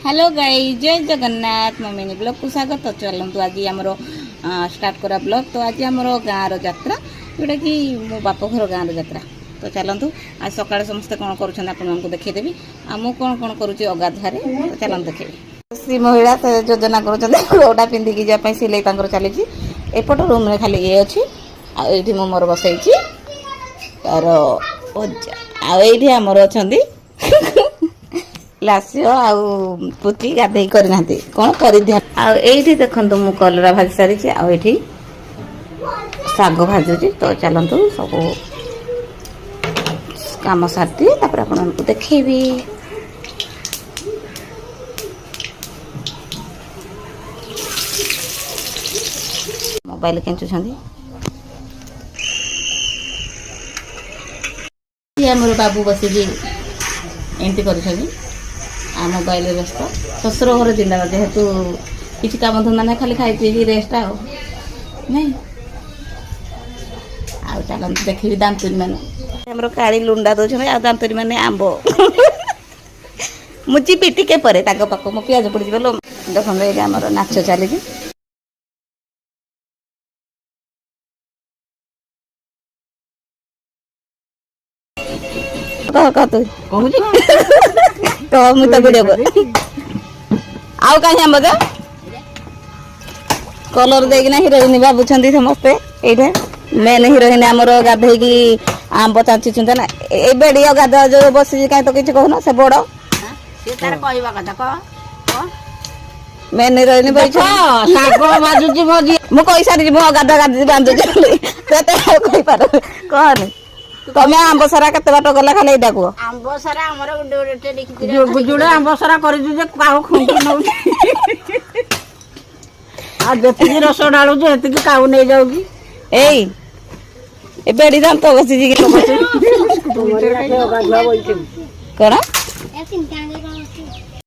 Hello guys, जय Jagannath mummy blog को स्वागत। चलतु आज आमर स्टार्ट करा ब्लॉग। तो आज आमर गाँव यात्रा जोटा कि मो बाप घर गाँव यात्रा। तो चलतु आज सकाळ समस्ते कौन कर देखीदेवी आ मु कौन कौन करुँची अगाधुआरे। तो चलतु देखेबी सी महिला योजना करोटा पिंधिकी जाए सिलाई चली एपट रूम में खाली ये अच्छी आठी मो मोर बसई तार आईठी आमर अच्छा लास्य आउ पुती गाधे करना कौन कर देखु मु कलरा भाजी सारी आठी शाग भाजुची। तो चलतु सब काम सारी आपको देखेबी। मोबाइल केचुंट मोर बाबू बसिकी एमती कर मोबाइल व्यस्त। शशुर घर जिंदाबाद जेहेतु किसी काम धंदा ना खाली खाई पी रेस्ट आउ नहीं आउ चलते देखी दांतुरी मैंने काली लुंडा दौर आ दांतुरी मैंने आंब मुची पिटी के परे पाख मो पिज पड़ी गलो देखो ये आम नाच चली आउ कहीं आम कलर देना हिरोइन भावुं समस्ते ये मेन हिरोइन आमर गाधे आंब चाची ना ये बेड़िया गाधा जो बस कहीं तो किसी कहना से बड़ मेन हिरोइन मुझे सारी गाधा गाधी बांधुची कहनी तमें आंब सारा केते बाट गला खाली एटा को आंब सारा हमर गुडे लिखि गुजुडे आंब सारा करि जे काहू खुंकी नउ आ जति रस डालु जे हेति काहू नै जाउगी एई ए बेडी दाम तो बसी जी के कोना ए